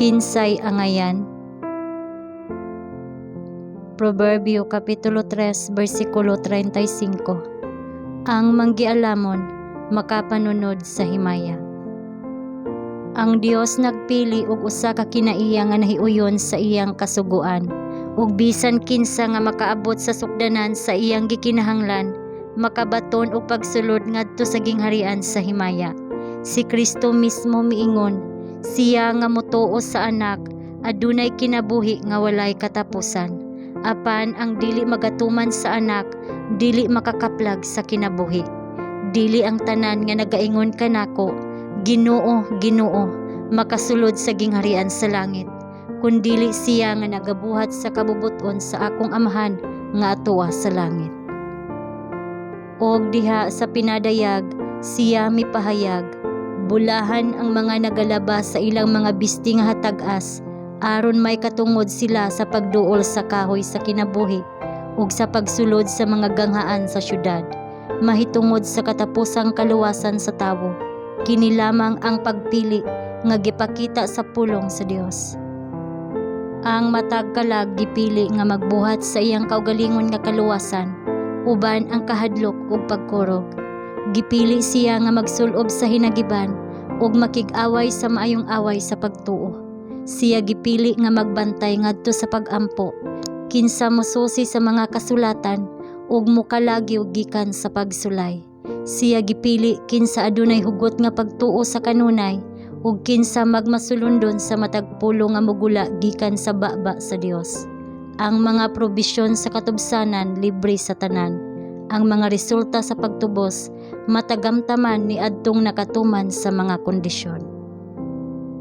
kinsay angayan. Proverbio Kapitulo 3, versikulo 35. Ang manggialamon makapanunod sa himaya. Ang Dios nagpili og usa ka kinaiya nga nahiuyon sa iyang kasuguan, ug bisan kinsa nga makaabot sa sukdanan sa iyang gikinahanglan, makabaton og pagsulod ngadto sa gingharian sa himaya. Si Kristo mismo miingon, siya nga motuo sa anak adunay kinabuhi nga walay katapusan. Apan ang dili magatuman sa anak dili makakaplag sa kinabuhi. Dili ang tanan nga nagaingon kanako, Ginoo, Ginoo, makasulod sa gingharian sa langit, kundili siya nga nagabuhat sa kabubuton sa akong amahan nga atuwa sa langit. Og diha sa pinadayag, siya mipahayag, bulahan ang mga nagalabas sa ilang mga bisti nga hatag-as, aron may katungod sila sa pagduol sa kahoy sa kinabuhi, ug sa pagsulod sa mga ganghaan sa syudad, mahitungod sa katapusang kaluwasan sa tawo. Kini lamang ang pagpili nga gipakita sa pulong sa Dios. Ang matag kalag gipili nga magbuhat sa iyang kaugalingon nga kaluwasan, uban ang kahadlok ug pagkurog. Gipili siya nga magsulob sa hinagiban ug makig-away sa maayong away sa pagtuo. Siya gipili nga magbantay ngadto sa pag-ampo, kinsa mosusi sa mga kasulatan ug mokalagyo gikan sa pagsulay. Siya gipili kinsa adunay hugot nga pagtuo sa kanunay ug kinsa magmasulundon sa matag pulo nga mogula gikan sa baba sa Dios. Ang mga probisyon sa katubsanan libre sa tanan. Ang mga resulta sa pagtubos matagamtaman ni adtong nakatuman sa mga kondisyon.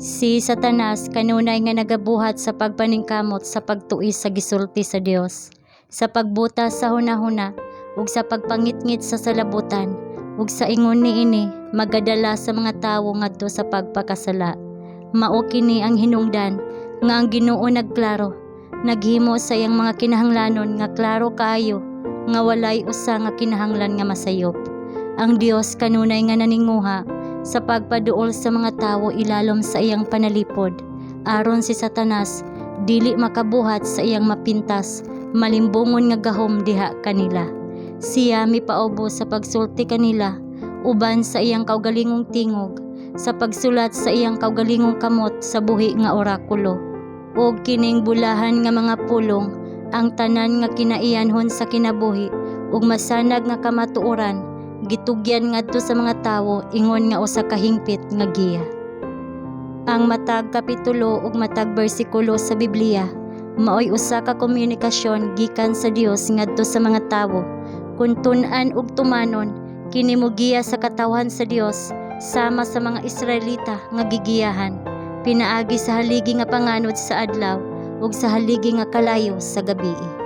Si Satanas kanunay nga nagabuhat sa pagpaningkamot sa pagtuis sa gisulti sa Dios, sa pagbuta sa hunahuna ug sa pagpangitngit sa salabutan, ug sa ingon niini magadala sa mga tawo ngadto sa pagpakasala. Mao kini ang hinungdan nga ang Ginoo nagklaro, naghimo sa iyang mga kinahanglanon nga klaro kaayo, nga walay usa nga kinahanglan nga masayop. Ang Dios kanunay nga naninguha sa pagpaduol sa mga tawo ilalom sa iyang panalipod, aron si Satanas dili makabuhat sa iyang mapintas, malimbungon nga gahom diha kanila. Siya mipaubo sa pagsulti kanila, uban sa iyang kaugalingong tingog, sa pagsulat sa iyang kaugalingong kamot sa buhi nga orakulo. Og kining bulahan nga mga pulong, ang tanan nga kinaiyanhon sa kinabuhi, ug masanag nga kamatuoran, gitugyan ngadto sa mga tawo ingon nga usa ka hingpit nga giya. Ang matag kapitulo ug matag bersikulo sa Biblia, maoy usa ka komunikasyon gikan sa Dios ngadto sa mga tawo. Kung tun-an ug tumanon, kini mogiya sa katawhan sa Dios sama sa mga Israelita nga gigiyahan, pinaagi sa haligi nga panganod sa adlaw ug sa haligi nga kalayo sa gabii.